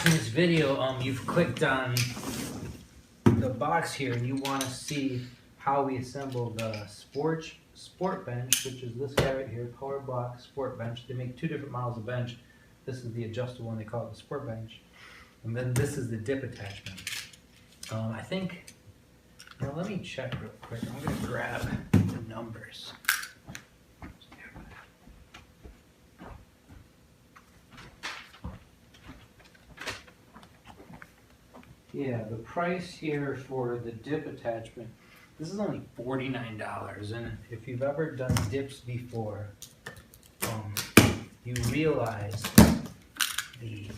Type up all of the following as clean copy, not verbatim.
In this video, you've clicked on the box here and you want to see how we assemble the sport bench, which is this guy right here, PowerBlock Sport Bench. They make two different models of bench. This is the adjustable one, they call it the Sport Bench. And then this is the dip attachment. I think, now let me check real quick. I'm going to grab the numbers. Yeah, the price here for the dip attachment, this is only $49. And if you've ever done dips before, you realize the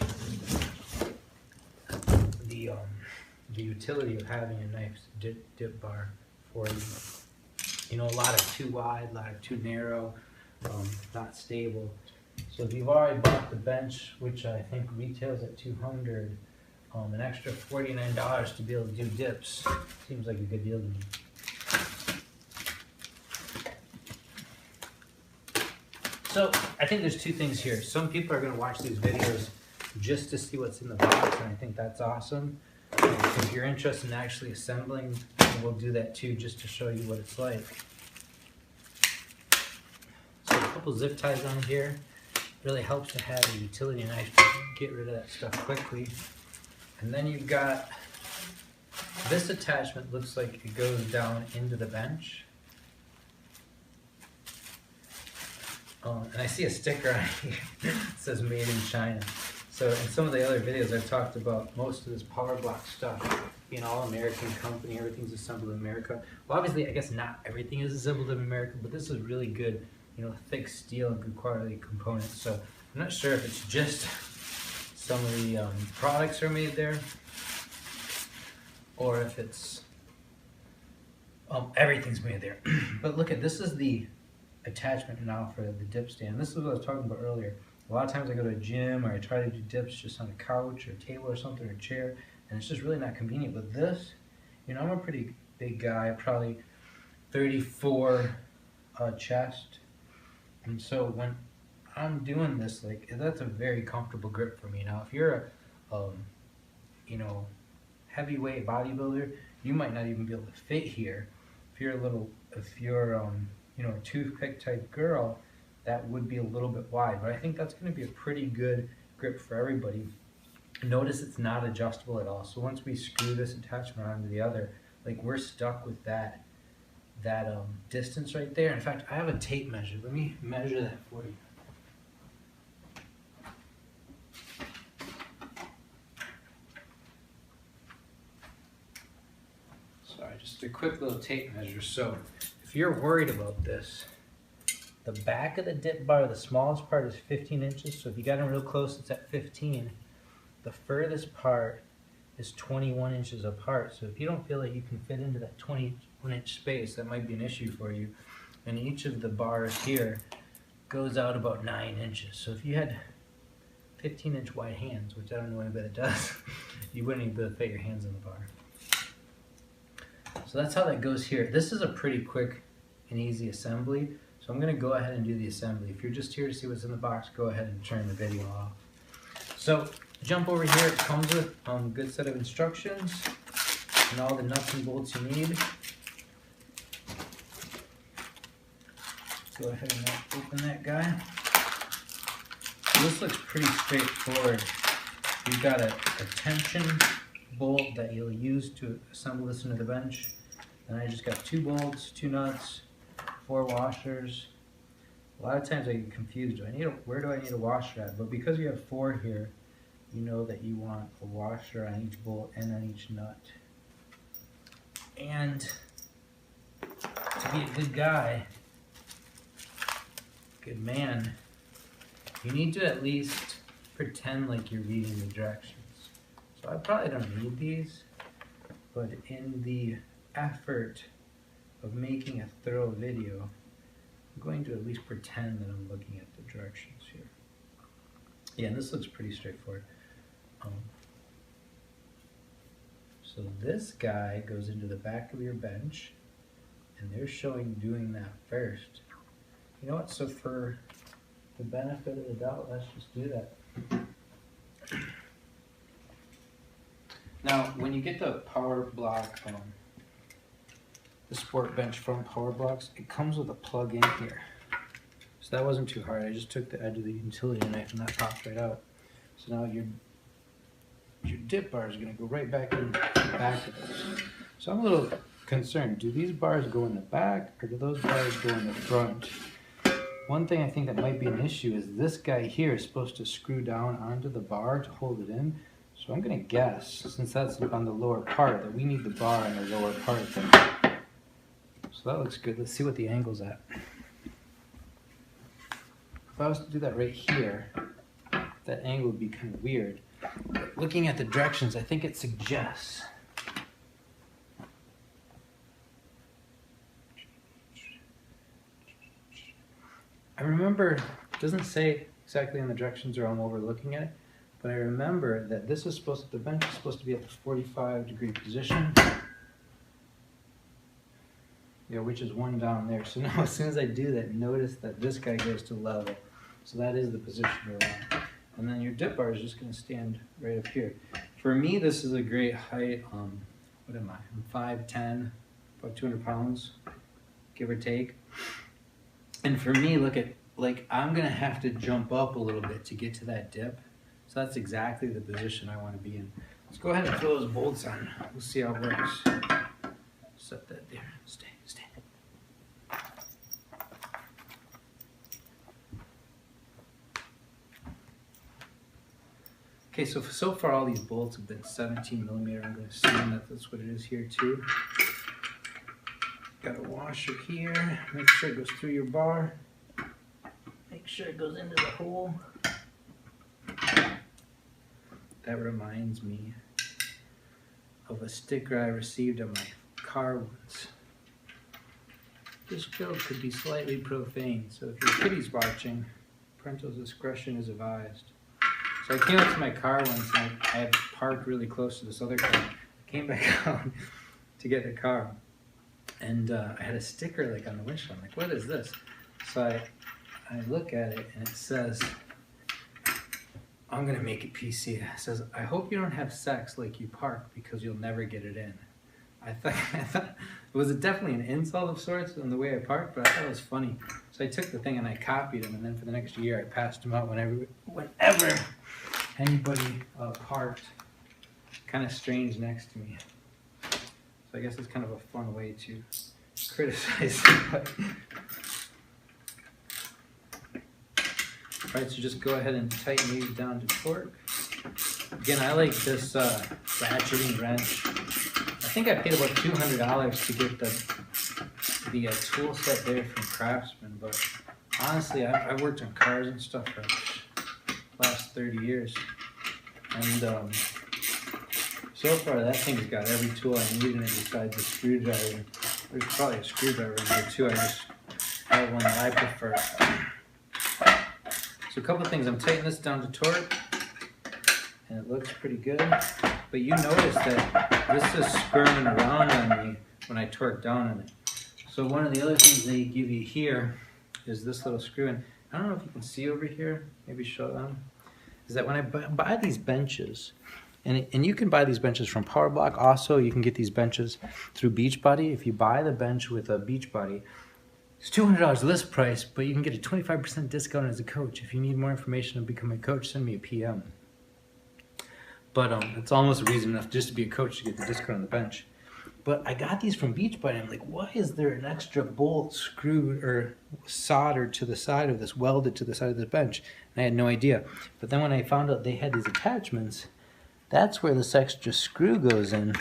utility of having a nice dip bar for you. You know, a lot of too wide, a lot of too narrow, not stable. So if you've already bought the bench, which I think retails at $200, an extra $49 to be able to do dips seems like a good deal to me. So I think there's two things here. Some people are going to watch these videos just to see what's in the box, and I think that's awesome. If you're interested in actually assembling, we'll do that too, just to show you what it's like. So a couple zip ties on here. Really helps to have a utility knife to get rid of that stuff quickly. And then you've got this attachment, looks like it goes down into the bench. And I see a sticker on here that says made in China. So in some of the other videos I've talked about most of this PowerBlock stuff being all American company, everything's assembled in America. Well, obviously I guess not everything is assembled in America, but this is really good, you know, thick steel and good quality components. So I'm not sure if it's just some of the products are made there, or if it's everything's made there. But look at this, is the attachment now for the dip stand. This is what I was talking about earlier. A lot of times I go to a gym or I try to do dips just on a couch or table or something, or a chair, and it's just really not convenient. But this, you know, I'm a pretty big guy, probably 34 chest, and so when I'm doing this, like, that's a very comfortable grip for me. Now if you're a you know, heavyweight bodybuilder, you might not even be able to fit here. If you're you know, a toothpick type girl, that would be a little bit wide, but I think that's going to be a pretty good grip for everybody. Notice it's not adjustable at all, so once we screw this attachment onto the other, like, we're stuck with that distance right there. In fact, I have a tape measure. Let me measure that for you. Sorry, just a quick little tape measure. So if you're worried about this, the back of the dip bar, the smallest part is 15 inches. So if you got them real close, it's at 15. The furthest part is 21 inches apart. So if you don't feel like you can fit into that 21-inch space, that might be an issue for you. And each of the bars here goes out about 9 inches. So if you had 15-inch wide hands, which I don't know anybody that does, you wouldn't even be able to fit your hands in the bar. So that's how that goes here. This is a pretty quick and easy assembly. So I'm going to go ahead and do the assembly. If you're just here to see what's in the box, go ahead and turn the video off. So jump over here. It comes with a good set of instructions and all the nuts and bolts you need. Go ahead and open that guy. So this looks pretty straightforward. You've got a tension bolt that you'll use to assemble this into the bench. And I just got 2 bolts, 2 nuts, 4 washers. A lot of times I get confused. Where do I need a washer at? But because you have 4 here, you know that you want a washer on each bolt and on each nut. And to be a good guy, good man, you need to at least pretend like you're reading the directions. So I probably don't need these, but in the effort of making a thorough video, I'm going to at least pretend that I'm looking at the directions here. Yeah, and this looks pretty straightforward. So this guy goes into the back of your bench, and they're showing doing that first. You know what, so for the benefit of the doubt, let's just do that. Now, when you get the PowerBlock, the sport bench from PowerBlocks, it comes with a plug in here. So that wasn't too hard. I just took the edge of the utility knife and that popped right out. So now your dip bar is going to go right back in the back of this. So I'm a little concerned. Do these bars go in the back or do those bars go in the front? One thing I think that might be an issue is this guy here is supposed to screw down onto the bar to hold it in. So I'm going to guess, since that's on the lower part, that we need the bar on the lower part. So that looks good. Let's see what the angle's at. If I was to do that right here, that angle would be kind of weird. But looking at the directions, I think it suggests. I remember, it doesn't say exactly in the directions or I'm overlooking it, but I remember that this is supposed to, the bench is supposed to be at the 45-degree position. Yeah, which is one down there. So now as soon as I do that, notice that this guy goes to level. So that is the position we're on. And then your dip bar is just going to stand right up here. For me, this is a great height. What am I? I'm 5'10", about 200 pounds, give or take. And for me, look at, like, I'm going to have to jump up a little bit to get to that dip. So that's exactly the position I want to be in. Let's go ahead and throw those bolts on. We'll see how it works. Set that there. Stay. Okay, so far all these bolts have been 17 millimeter. I'm going to assume that that's what it is here too. Got a washer here. Make sure it goes through your bar. Make sure it goes into the hole. That reminds me of a sticker I received on my car once. This joke could be slightly profane, so if your kiddies watching, parental discretion is advised. So I came up to my car once and I had parked really close to this other car. I came back out to get the car and I had a sticker like on the windshield. I'm like, what is this? So I look at it and it says, I'm gonna make it PC. It says, I hope you don't have sex like you park because you'll never get it in. I thought it was definitely an insult of sorts in the way I parked, but I thought it was funny. So I took the thing and I copied them, and then for the next year I passed them out whenever anybody parked kind of strange next to me. So I guess it's kind of a fun way to criticize somebody. Alright, so just go ahead and tighten these down to torque. Again, I like this ratcheting wrench. I think I paid about $200 to get the tool set there from Craftsman, but honestly, I've worked on cars and stuff for the last 30 years, and so far that thing's got every tool I need in it besides the screwdriver. There's probably a screwdriver in there too, I just have one that I prefer. So a couple of things, I'm tightening this down to torque, and it looks pretty good, but you notice that this is squirming around on me when I torque down on it. So one of the other things they give you here is this little screw, and I don't know if you can see over here, maybe show them, is that when I buy these benches, and you can buy these benches from PowerBlock, also you can get these benches through Beachbody. If you buy the bench with a Beachbody, it's $200 list price, but you can get a 25% discount as a coach. If you need more information to become a coach, send me a PM. But it's almost reason enough just to be a coach to get the discount on the bench. But I got these from Beachbody. I'm like, why is there an extra bolt screwed or soldered to the side of this, welded to the side of the bench? And I had no idea. But then when I found out they had these attachments, that's where this extra screw goes in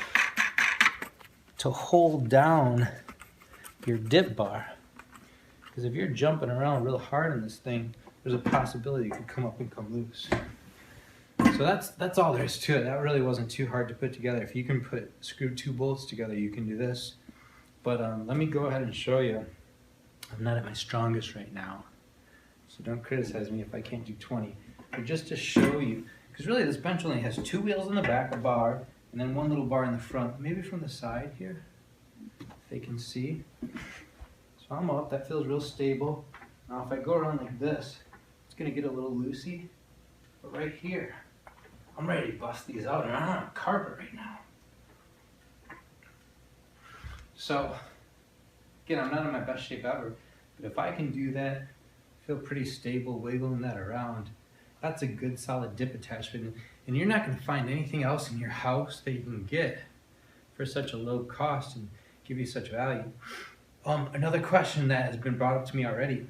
to hold down your dip bar. Because if you're jumping around real hard on this thing, there's a possibility it could come up and come loose. So that's all there is to it. That really wasn't too hard to put together. If you can screw two bolts together, you can do this. But let me go ahead and show you. I'm not at my strongest right now, so don't criticize me if I can't do 20. But just to show you, because really this bench only has two wheels in the back, a bar, and then one little bar in the front. Maybe from the side here, if they can see. So I'm up. That feels real stable. Now if I go around like this, it's going to get a little loosey. But right here, I'm ready to bust these out, and I'm on carpet right now. So again, I'm not in my best shape ever, but if I can do that, feel pretty stable wiggling that around, that's a good solid dip attachment. And you're not going to find anything else in your house that you can get for such a low cost and give you such value. Another question that has been brought up to me already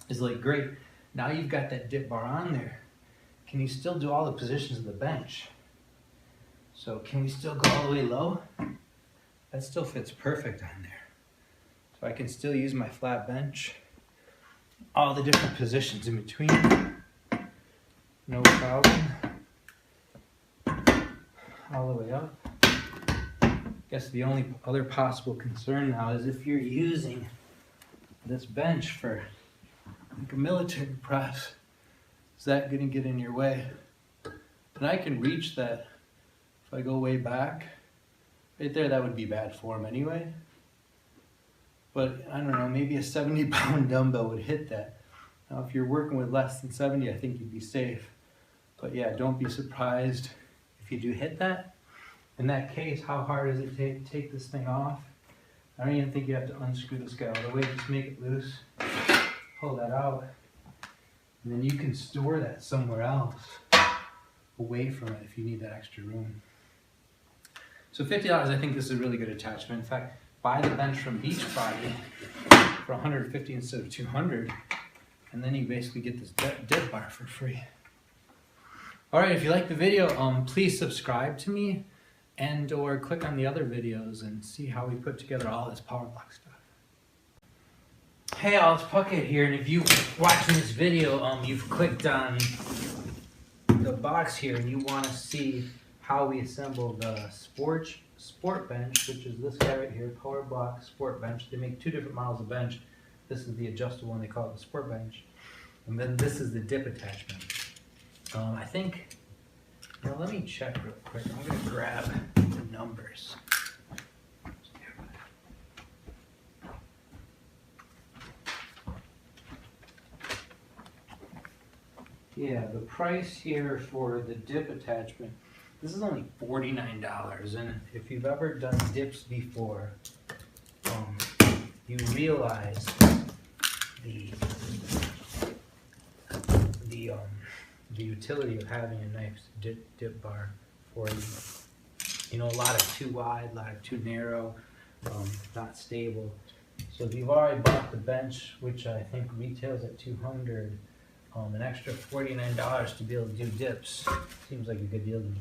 is like, great, now you've got that dip bar on there. Can you still do all the positions of the bench? So can we still go all the way low? That still fits perfect on there. So I can still use my flat bench, all the different positions in between, no problem. All the way up. I guess the only other possible concern now is if you're using this bench for like a military press, is that going to get in your way? And I can reach that if I go way back. Right there, that would be bad form anyway. But I don't know, maybe a 70-pound dumbbell would hit that. Now if you're working with less than 70, I think you'd be safe. But yeah, don't be surprised if you do hit that. In that case, how hard does it take to take this thing off? I don't even think you have to unscrew this guy all the way, just make it loose. Pull that out. And then you can store that somewhere else, away from it if you need that extra room. So $50, I think this is a really good attachment. In fact, buy the bench from Beachbody for $150 instead of $200, and then you basically get this dip bar for free. All right, if you like the video, please subscribe to me and or click on the other videos and see how we put together all this PowerBlock stuff. Hey all, it's Puckett here, and if you watching this video, you've clicked on the box here and you want to see how we assemble the sport bench, which is this guy right here, PowerBlock Sport Bench. They make two different models of bench. This is the adjustable one, they call it the Sport Bench. And then this is the dip attachment. I think, now let me check real quick. I'm going to grab the numbers. Yeah, the price here for the dip attachment, this is only $49. And if you've ever done dips before, you realize the utility of having a nice dip bar for you. You know, a lot of too wide, a lot of too narrow, not stable. So if you've already bought the bench, which I think retails at $200, an extra $49 to be able to do dips seems like a good deal to me.